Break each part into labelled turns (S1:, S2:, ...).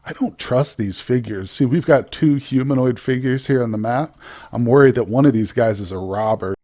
S1: I don't trust these figures. See, we've got two humanoid figures here on the map. I'm worried that one of these guys is a robber.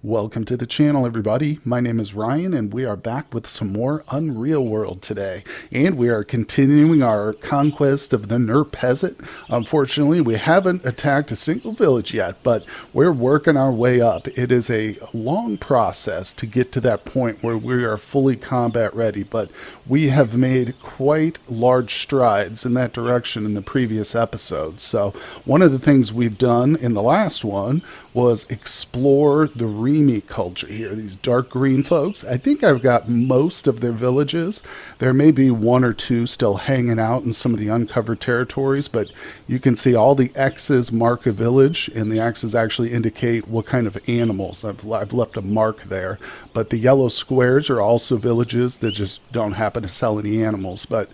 S1: Welcome to the channel, everybody. My name is Ryan, and we are back with some more Unreal World today. And we are continuing our conquest of the Njerpez. Unfortunately, we haven't attacked a single village yet, but we're working our way up. It is a long process to get to that point where we are fully combat ready, but we have made quite large strides in that direction in the previous episodes. So one of the things we've done in the last one was explore the Remi culture here, these dark green folks. I think I've got most of their villages. There may be one or two still hanging out in some of the uncovered territories, but you can see all the X's mark a village, and the X's actually indicate what kind of animals. I've left a mark there, but the yellow squares are also villages that just don't happen to sell any animals. But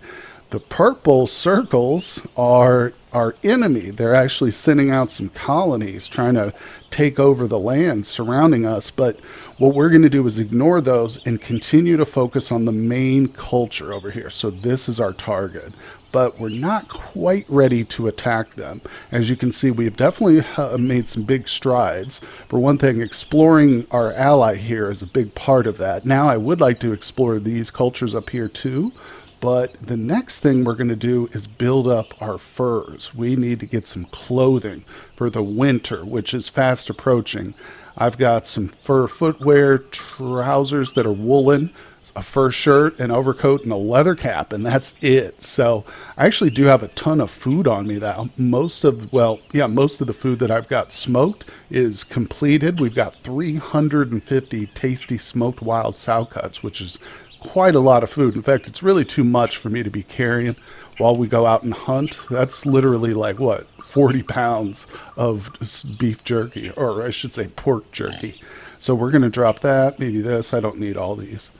S1: the purple circles are our enemy. They're actually sending out some colonies trying to take over the land surrounding us. But what we're going to do is ignore those and continue to focus on the main culture over here. So this is our target. But we're not quite ready to attack them. As you can see, we've definitely made some big strides. For one thing, exploring our ally here is a big part of that. Now I would like to explore these cultures up here too. But the next thing we're going to do is build up our furs. We need to get some clothing for the winter, which is fast approaching. I've got some fur footwear, trousers that are woolen, a fur shirt, an overcoat, and a leather cap, and that's it. So I actually do have a ton of food on me now. Most of the food that I've got smoked is completed. We've got 350 tasty smoked wild sow cuts, which is quite a lot of food. In fact, it's really too much for me to be carrying while we go out and hunt. That's literally like, what, 40 pounds of beef jerky, or I should say pork jerky. So we're going to drop that, maybe this. I don't need all these.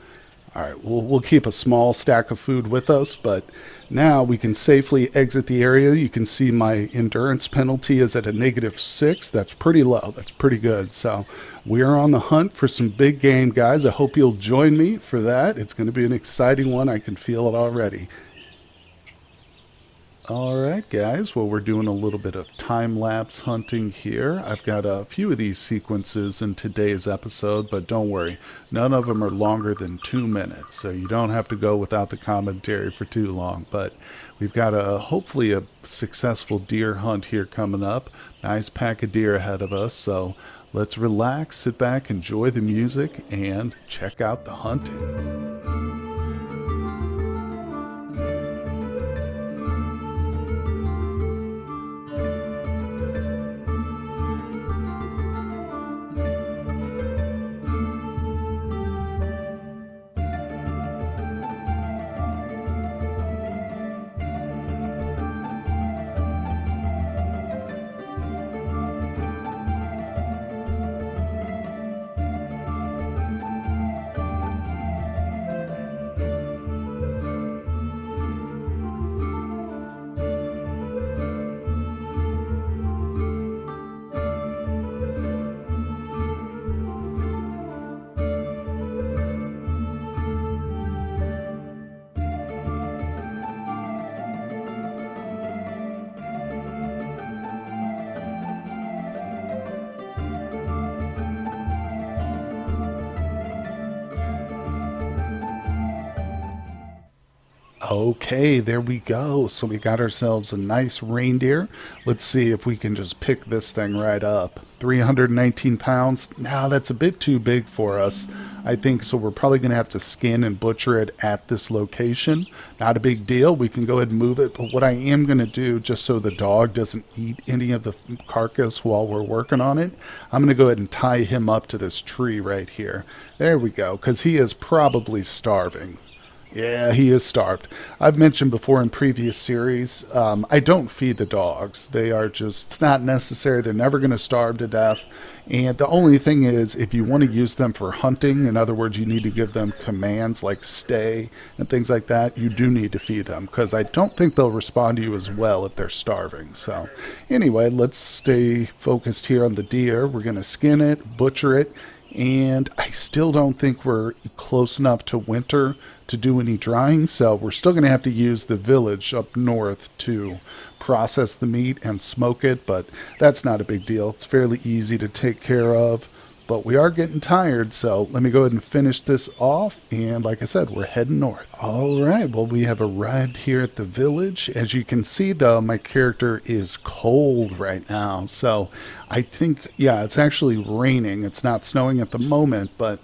S1: All right, we'll keep a small stack of food with us, but now we can safely exit the area. You can see my endurance penalty is at a -6. That's pretty low. That's pretty good. So we are on the hunt for some big game, guys. I hope you'll join me for that. It's going to be an exciting one. I can feel it already. All right, guys. Well, we're doing a little bit of time-lapse hunting here. I've got a few of these sequences in today's episode, but don't worry. None of them are longer than 2 minutes, so you don't have to go without the commentary for too long. But we've got hopefully a successful deer hunt here coming up. Nice pack of deer ahead of us, so let's relax, sit back, enjoy the music, and check out the hunting. Okay, there we go. So we got ourselves a nice reindeer. Let's see if we can just pick this thing right up. 319 pounds. Now that's a bit too big for us, I think, so we're probably going to have to skin and butcher it at this location. Not a big deal. We can go ahead and move it, but what I am going to do, just so the dog doesn't eat any of the carcass while we're working on it, I'm going to go ahead and tie him up to this tree right here. There we go, because he is probably starving. Yeah, he is starved. I've mentioned before in previous series, I don't feed the dogs. They are just, it's not necessary. They're never going to starve to death. And the only thing is, if you want to use them for hunting, in other words, you need to give them commands like stay and things like that, you do need to feed them, because I don't think they'll respond to you as well if they're starving. So anyway, let's stay focused here on the deer. We're going to skin it, butcher it, And I still don't think we're close enough to winter to do any drying, so we're still going to have to use the village up north to process the meat and smoke it, but that's not a big deal. It's fairly easy to take care of. But we are getting tired, so let me go ahead and finish this off. And like I said, we're heading north. All right, well, we have arrived here at the village. As you can see, though, my character is cold right now. So I think, yeah, it's actually raining. It's not snowing at the moment, but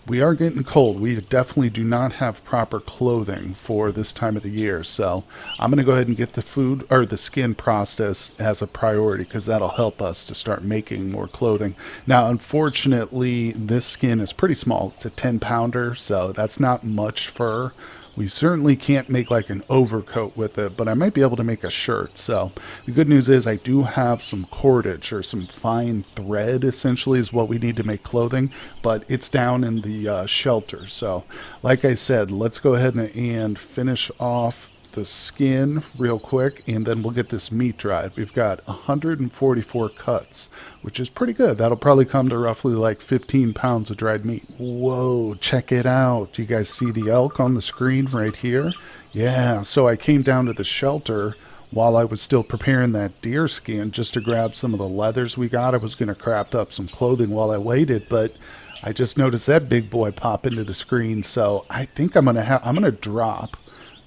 S1: we are getting cold. We definitely do not have proper clothing for this time of the year. So I'm going to go ahead and get the food or the skin process as a priority because that'll help us to start making more clothing. Now, unfortunately, this skin is pretty small. It's a 10-pounder, so that's not much fur. We certainly can't make like an overcoat with it, but I might be able to make a shirt. So the good news is I do have some cordage or some fine thread, essentially, is what we need to make clothing, but it's down in the shelter. So like I said, let's go ahead and finish off the skin real quick, and then we'll get this meat dried. We've got 144 cuts, which is pretty good. That'll probably come to roughly like 15 pounds of dried meat. Whoa, check it out. You guys see the elk on the screen right here? Yeah, so I came down to the shelter while I was still preparing that deer skin just to grab some of the leathers we got. I was going to craft up some clothing while I waited, but I just noticed that big boy pop into the screen, so I think I'm gonna drop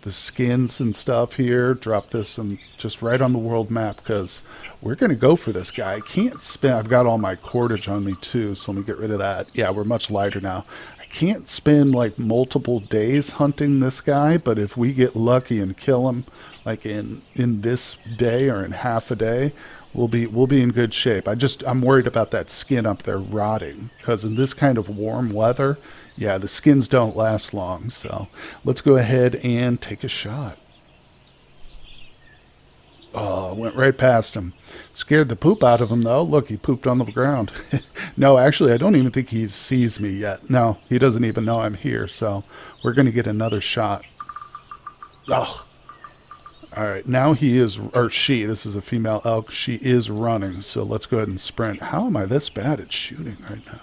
S1: the skins and stuff here, drop this and just right on the world map because we're going to go for this guy. I can't spend, I've got all my cordage on me too, so let me get rid of that. Yeah, we're much lighter now. I can't spend like multiple days hunting this guy, but if we get lucky and kill him like in this day or in half a day, we'll be in good shape. I'm worried about that skin up there rotting because in this kind of warm weather, yeah, the skins don't last long. So let's go ahead and take a shot. Oh, went right past him. Scared the poop out of him, though. Look, he pooped on the ground. No, actually, I don't even think he sees me yet. No, he doesn't even know I'm here. So we're going to get another shot. Oh, all right. Now he is, or she, this is a female elk. She is running. So let's go ahead and sprint. How am I this bad at shooting right now?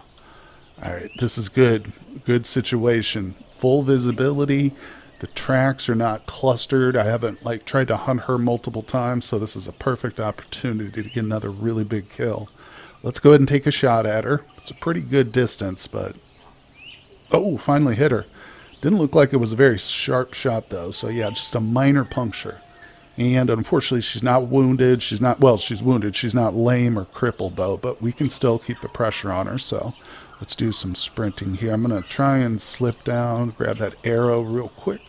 S1: All right, this is good. Good situation. Full visibility. The tracks are not clustered. I haven't like tried to hunt her multiple times, so this is a perfect opportunity to get another really big kill. Let's go ahead and take a shot at her. It's a pretty good distance, but oh, finally hit her. Didn't look like it was a very sharp shot though. So yeah, just a minor puncture. And unfortunately, she's not wounded. She's wounded. She's not lame or crippled though, but we can still keep the pressure on her. So let's do some sprinting here. I'm going to try and slip down, grab that arrow real quick.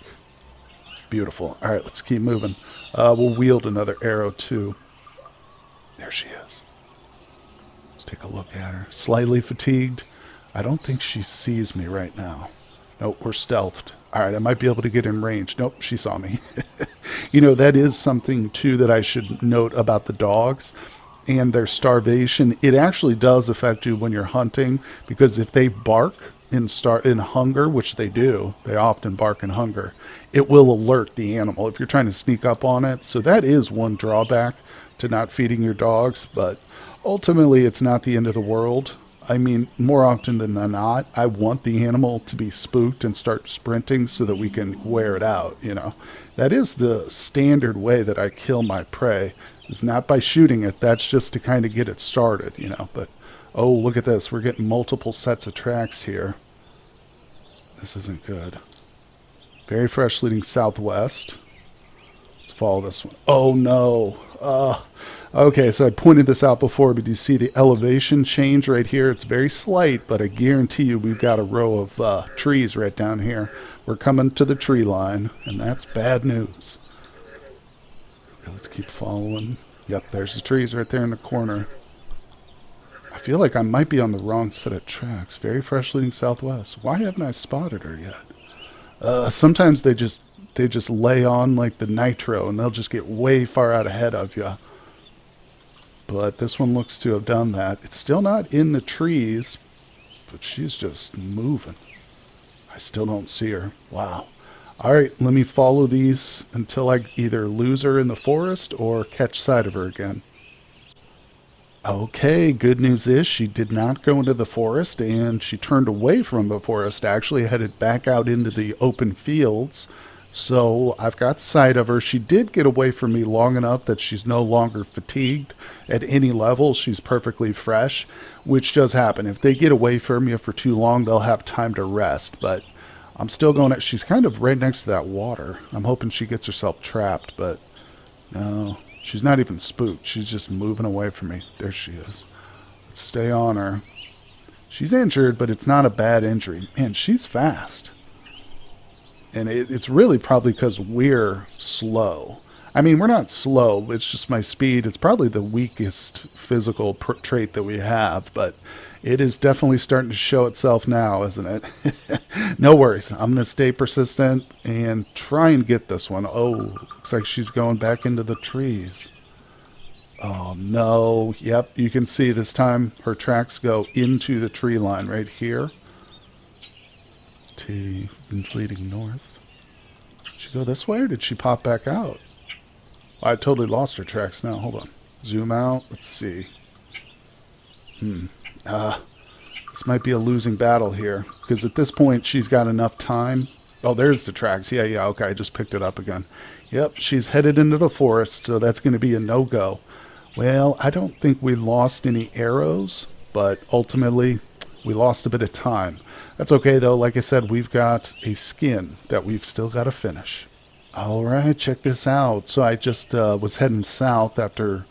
S1: Beautiful. All right, let's keep moving. We'll wield another arrow too. There she is. Let's take a look at her. Slightly fatigued. I don't think she sees me right now. Nope, we're stealthed. All right, I might be able to get in range. Nope, she saw me. You know, that is something too that I should note about the dogs and their starvation. It actually does affect you when you're hunting, because if they bark in hunger, which they do, they often bark in hunger, it will alert the animal if you're trying to sneak up on it. So that is one drawback to not feeding your dogs, but ultimately it's not the end of the world. I mean, more often than not, I want the animal to be spooked and start sprinting so that we can wear it out, you know. That is the standard way that I kill my prey. It's not by shooting it. That's just to kind of get it started, you know. But, oh, look at this. We're getting multiple sets of tracks here. This isn't good. Very fresh leading southwest. Let's follow this one. Oh, no. Okay, so I pointed this out before, but you see the elevation change right here? It's very slight, but I guarantee you we've got a row of trees right down here. We're coming to the tree line, and that's bad news. Okay, let's keep following. Yep, there's the trees right there in the corner. I feel like I might be on the wrong set of tracks. Very fresh leading southwest. Why haven't I spotted her yet? Sometimes they just lay on like the nitro, and they'll just get way far out ahead of you. But this one looks to have done that. It's still not in the trees, but she's just moving. I still don't see her. Wow. All right, let me follow these until I either lose her in the forest or catch sight of her again. Okay, good news is she did not go into the forest and she turned away from the forest, actually headed back out into the open fields. So I've got sight of her. She did get away from me long enough that she's no longer fatigued at any level. She's perfectly fresh, which does happen. If they get away from you for too long, they'll have time to rest. But I'm still going at, she's kind of right next to that water. I'm hoping she gets herself trapped, but no, she's not even spooked. She's just moving away from me. There she is. Let's stay on her. She's injured, but it's not a bad injury. Man, she's fast. And it's really probably because we're slow. I mean, we're not slow. It's just my speed. It's probably the weakest physical trait that we have, but it is definitely starting to show itself now, isn't it? No worries. I'm going to stay persistent and try and get this one. Oh, looks like she's going back into the trees. Oh, no. Yep, you can see this time her tracks go into the tree line right here. T leading north. Did she go this way or did she pop back out? I totally lost her tracks now. Hold on. Zoom out. Let's see. This might be a losing battle here because at this point she's got enough time. Oh, there's the tracks. Yeah, okay. I just picked it up again. Yep, she's headed into the forest, so that's going to be a no-go. Well, I don't think we lost any arrows, but ultimately we lost a bit of time. That's okay, though. Like I said, we've got a skin that we've still got to finish. All right, check this out. So I just was heading south after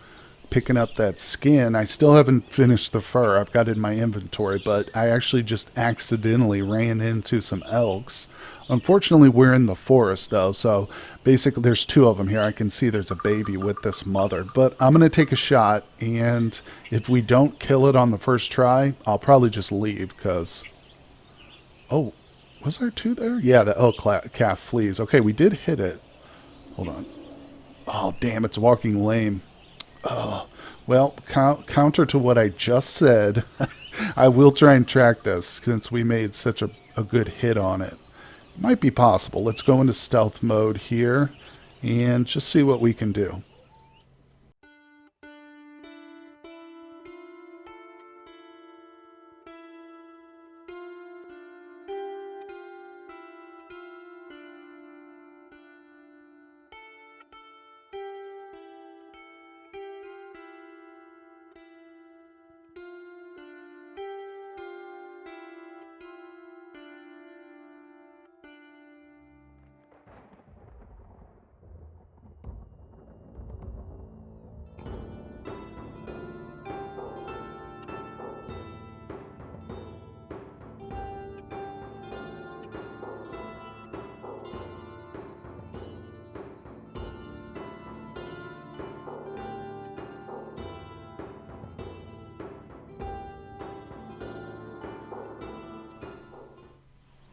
S1: picking up that skin. I still haven't finished the fur. I've got it in my inventory, but I actually just accidentally ran into some elks. Unfortunately, we're in the forest, though, so basically there's two of them here. I can see there's a baby with this mother, but I'm going to take a shot, and if we don't kill it on the first try, I'll probably just leave, because... Oh, was there two there? Yeah, the elk calf flees. Okay, we did hit it. Hold on. Oh, damn, it's walking lame. Oh, well, counter to what I just said, I will try and track this since we made such a good hit on it. Might be possible. Let's go into stealth mode here and just see what we can do.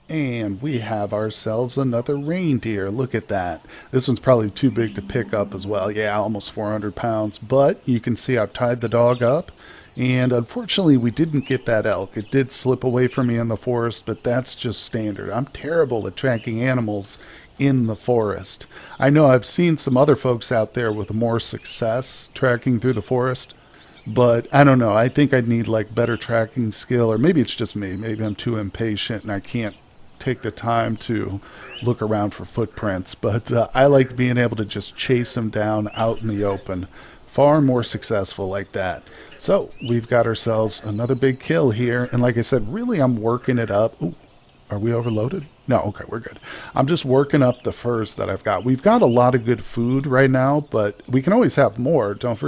S1: And we have ourselves another reindeer. Look at that. This one's probably too big to pick up as well. Yeah, almost 400 pounds. But you can see I've tied the dog up. And unfortunately, we didn't get that elk. It did slip away from me in the forest, but that's just standard. I'm terrible at tracking animals in the forest. I know I've seen some other folks out there with more success tracking through the forest. But I don't know. I think I'd need like better tracking skill, or maybe it's just me. Maybe I'm too impatient and I can't take the time to look around for footprints, but I like being able to just chase them down out in the open. Far more successful like that. So we've got ourselves another big kill here, and like I said, really I'm working it up. Ooh, are we overloaded? No, okay, we're good. I'm just working up the furs that I've got. We've got a lot of good food right now, but we can always have more. Don't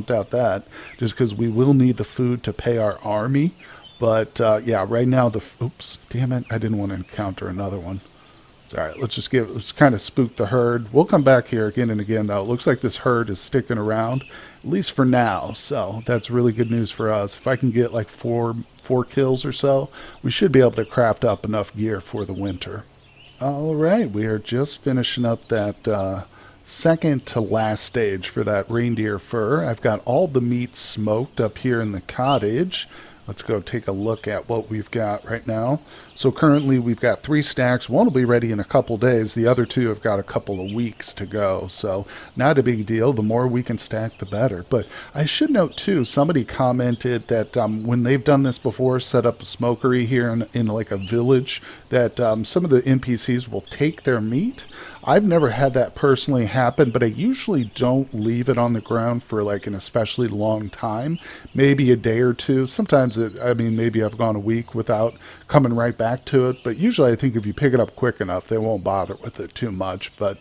S1: doubt that. Just because we will need the food to pay our army. But yeah, right now oops, damn it, I didn't want to encounter another one. It's all right. Let's kind of spook the herd. We'll come back here again and again, though. It looks like this herd is sticking around, at least for now. So that's really good news for us. If I can get like four kills or so, we should be able to craft up enough gear for the winter. All right, we are just finishing up that second to last stage for that reindeer fur. I've got all the meat smoked up here in the cottage. Let's go take a look at what we've got right now. So currently we've got 3 stacks. One will be ready in a couple days. The other 2 have got a couple of weeks to go. So not a big deal. The more we can stack, the better. But I should note too, somebody commented that when they've done this before, set up a smokery here in like a village, that some of the NPCs will take their meat. I've never had that personally happen, but I usually don't leave it on the ground for like an especially long time, maybe a day or two. Sometimes maybe I've gone a week without coming right back to it, but usually I think if you pick it up quick enough, they won't bother with it too much. But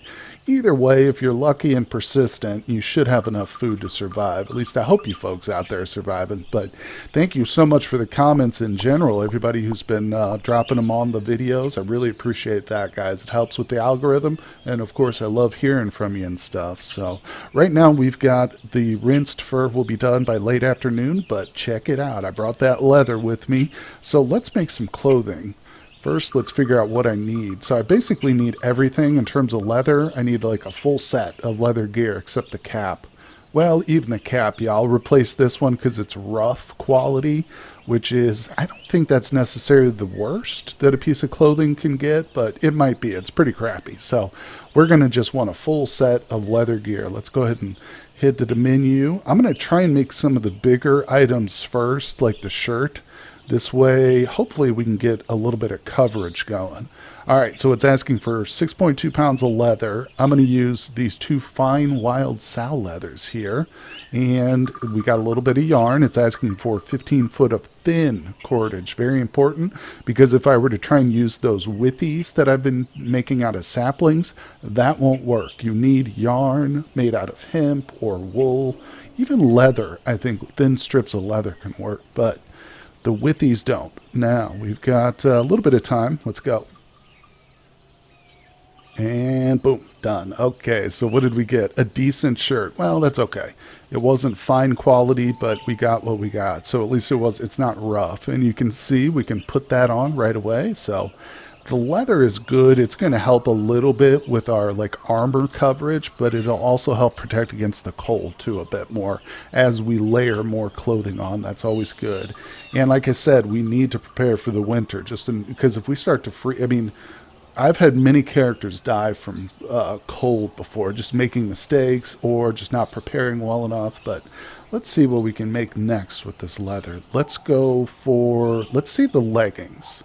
S1: either way, if you're lucky and persistent, you should have enough food to survive. At least I hope you folks out there are surviving. But thank you so much for the comments in general, everybody who's been dropping them on the videos. I really appreciate that, guys. It helps with the algorithm. And of course, I love hearing from you and stuff. So right now we've got the rinsed fur will be done by late afternoon, but check it out. I brought that leather with me. So let's make some clothing. First, let's figure out what I need. So I basically need everything in terms of leather. I need like a full set of leather gear except the cap. Well, even the cap, yeah, I'll replace this one because it's rough quality, which is, I don't think that's necessarily the worst that a piece of clothing can get, but it might be. It's pretty crappy. So we're going to just want a full set of leather gear. Let's go ahead and head to the menu. I'm going to try and make some of the bigger items first, like the shirt. This way, hopefully we can get a little bit of coverage going. All right, so it's asking for 6.2 pounds of leather. I'm going to use these 2 fine wild sow leathers here. And we got a little bit of yarn. It's asking for 15 foot of thin cordage. Very important, because if I were to try and use those withies that I've been making out of saplings, that won't work. You need yarn made out of hemp or wool, even leather. I think thin strips of leather can work, but the withies don't. Now, we've got a little bit of time. Let's go. And boom, done. Okay, so what did we get? A decent shirt. Well, that's okay. It wasn't fine quality, but we got what we got. So at least it's not rough. And you can see we can put that on right away. So the leather is good. It's going to help a little bit with our like armor coverage, but it'll also help protect against the cold too a bit more as we layer more clothing on. That's always good. And like I said, we need to prepare for the winter because if we start to freeze, I've had many characters die from cold before, just making mistakes or just not preparing well enough. But let's see what we can make next with this leather. Let's see the leggings.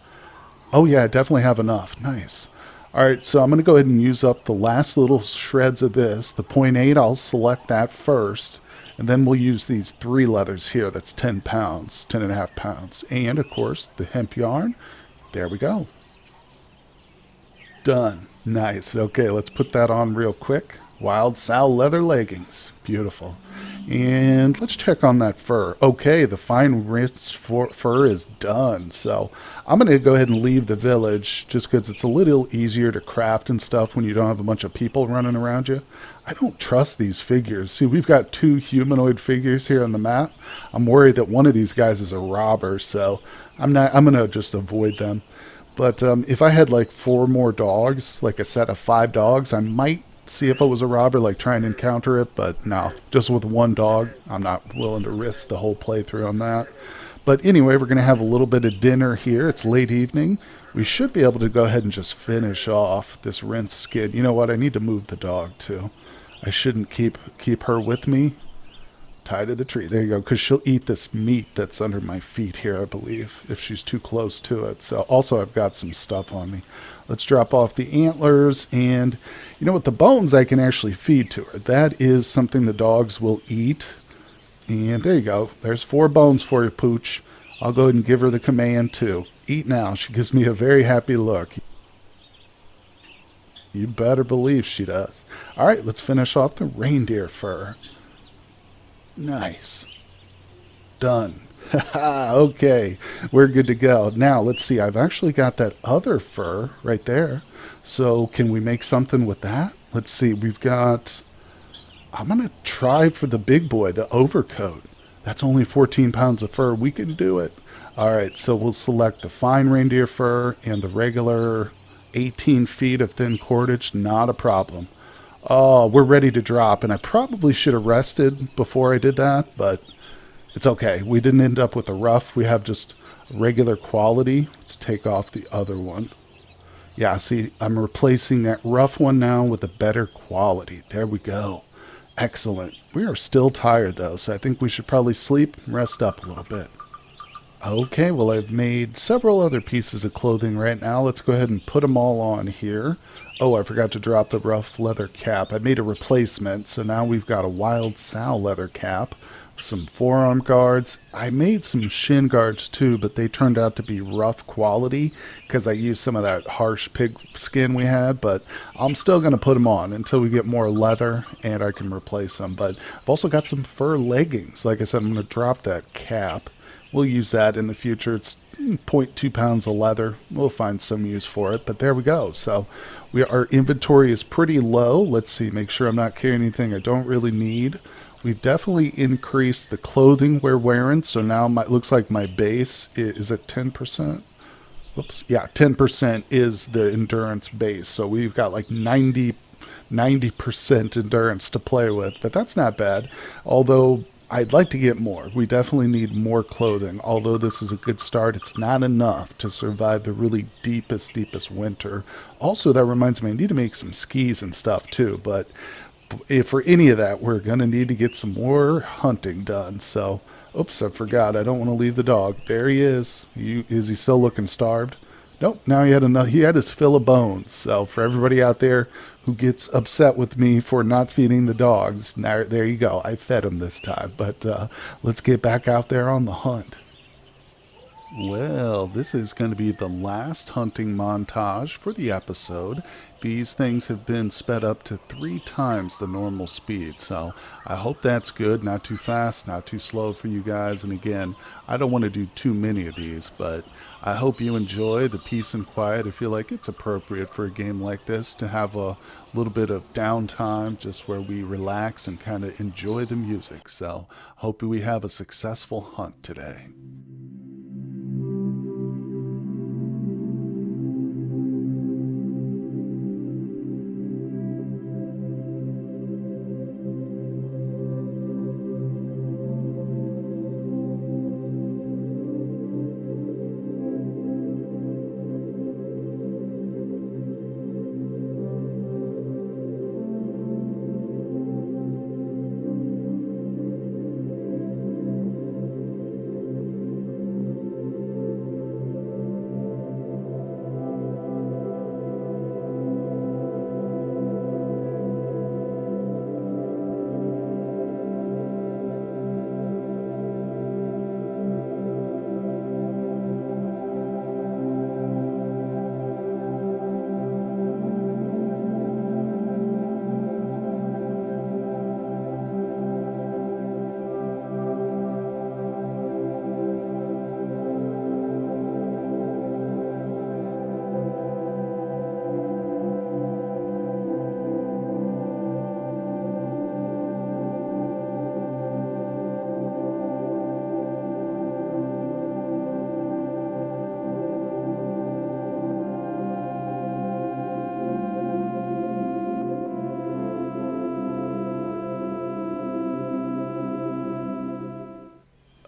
S1: Oh yeah, I definitely have enough. Nice. All right, so I'm going to go ahead and use up the last little shreds of this. The 0.8, I'll select that first. And then we'll use these 3 leathers here. That's 10 pounds, 10.5 pounds. And of course, the hemp yarn. There we go. Done. Nice. Okay, let's put that on real quick. Wild sow leather leggings. Beautiful. And let's check on that fur. Okay, the fine wrist fur is done. So I'm going to go ahead and leave the village just because it's a little easier to craft and stuff when you don't have a bunch of people running around you. I don't trust these figures. See, we've got 2 humanoid figures here on the map. I'm worried that one of these guys is a robber, so I'm going to just avoid them. But if I had like 4 more dogs, like a set of 5 dogs, I might see if I was a robber, like try and encounter it. But no, just with 1 dog, I'm not willing to risk the whole playthrough on that. But anyway, we're going to have a little bit of dinner here. It's late evening. We should be able to go ahead and just finish off this rinsed skin. You know what? I need to move the dog too. I shouldn't keep her with me. Tied to the tree. There you go. Because she'll eat this meat that's under my feet here, I believe, if she's too close to it. So also I've got some stuff on me. Let's drop off the antlers. And you know what? The bones I can actually feed to her. That is something the dogs will eat. And there you go. There's 4 bones for you, Pooch. I'll go ahead and give her the command to eat now. She gives me a very happy look. You better believe she does. All right, let's finish off the reindeer fur. Nice. Done. Okay, we're good to go. Now, let's see. I've actually got that other fur right there. So can we make something with that? Let's see. We've got... I'm going to try for the big boy, the overcoat. That's only 14 pounds of fur. We can do it. All right, so we'll select the fine reindeer fur and the regular 18 feet of thin cordage. Not a problem. Oh, we're ready to drop, and I probably should have rested before I did that, but it's okay. We didn't end up with a rough. We have just regular quality. Let's take off the other one. Yeah, see, I'm replacing that rough one now with a better quality. There we go. Excellent. We are still tired though, so I think we should probably sleep and rest up a little bit. Okay, well, I've made several other pieces of clothing right now. Let's go ahead and put them all on here. Oh, I forgot to drop the rough leather cap. I made a replacement, so now we've got a Wild Sal leather cap, some forearm guards. I made some shin guards too, but they turned out to be rough quality because I used some of that harsh pig skin we had, but I'm still going to put them on until we get more leather and I can replace them. But I've also got some fur leggings. Like I said, I'm going to drop that cap. We'll use that in the future. It's 0.2 pounds of leather. We'll find some use for it, but there we go. So our inventory is pretty low. Let's see, make sure I'm not carrying anything I don't really need. We've definitely increased the clothing we're wearing, so now looks like my base is at 10%. Whoops, yeah, 10% is the endurance base, so we've got like 90% endurance to play with, but that's not bad, although I'd like to get more. We definitely need more clothing. Although this is a good start, it's not enough to survive the really deepest winter. Also, that reminds me, I need to make some skis and stuff too. But if for any of that, we're going to need to get some more hunting done. So, oops, I forgot. I don't want to leave the dog. There he is. Is he still looking starved? Nope, now he had his fill of bones. So for everybody out there who gets upset with me for not feeding the dogs, now there you go. I fed him this time. But let's get back out there on the hunt. Well, this is going to be the last hunting montage for the episode. These things have been sped up to 3 times the normal speed, so I hope that's good. Not too fast, not too slow for you guys. And again, I don't want to do too many of these, but I hope you enjoy the peace and quiet. I feel like it's appropriate for a game like this to have a little bit of downtime, just where we relax and kind of enjoy the music. So hope we have a successful hunt today.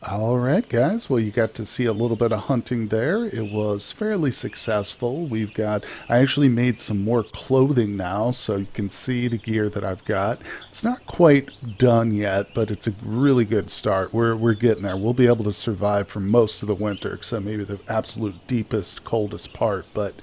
S1: All right, guys. Well, you got to see a little bit of hunting there. It was fairly successful. I actually made some more clothing now, so you can see the gear that I've got. It's not quite done yet, but it's a really good start. We're getting there. We'll be able to survive for most of the winter, except maybe the absolute deepest, coldest part. But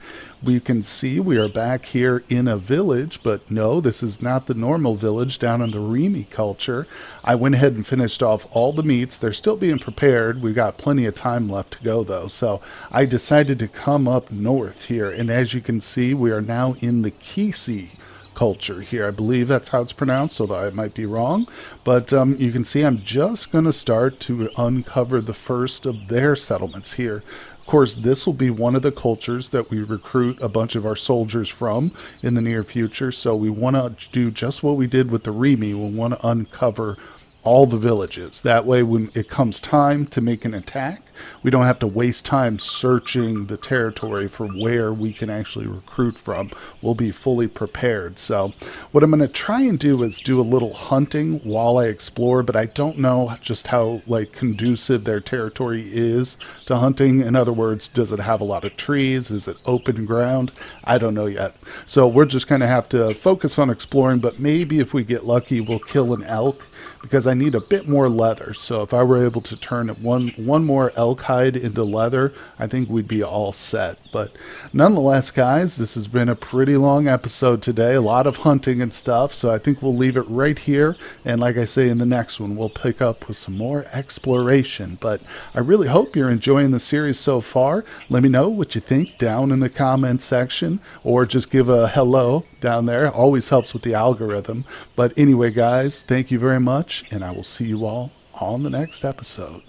S1: we can see we are back here in a village, but no, this is not the normal village down in the Remy culture. I went ahead and finished off all the meats. They're still being prepared. We've got plenty of time left to go, though. So I decided to come up north here, and as you can see, we are now in the Kisi culture here. I believe that's how it's pronounced, although I might be wrong. But you can see I'm just going to start to uncover the first of their settlements here. Of course, this will be one of the cultures that we recruit a bunch of our soldiers from in the near future. So we want to do just what we did with the Remy. We want to uncover all the villages. That way, when it comes time to make an attack, we don't have to waste time searching the territory for where we can actually recruit from. We'll be fully prepared. So what I'm going to try and do is do a little hunting while I explore, but I don't know just how like conducive their territory is to hunting. In other words, does it have a lot of trees? Is it open ground? I don't know yet. So we're just going to have to focus on exploring, but maybe if we get lucky, we'll kill an elk, because I need a bit more leather. So if I were able to turn one more elk hide into leather, I think we'd be all set. But nonetheless, guys, this has been a pretty long episode today, a lot of hunting and stuff. So I think we'll leave it right here. And like I say, in the next one, we'll pick up with some more exploration. But I really hope you're enjoying the series so far. Let me know what you think down in the comment section, or just give a hello down there. Always helps with the algorithm. But anyway, guys, thank you very much, and I will see you all on the next episode.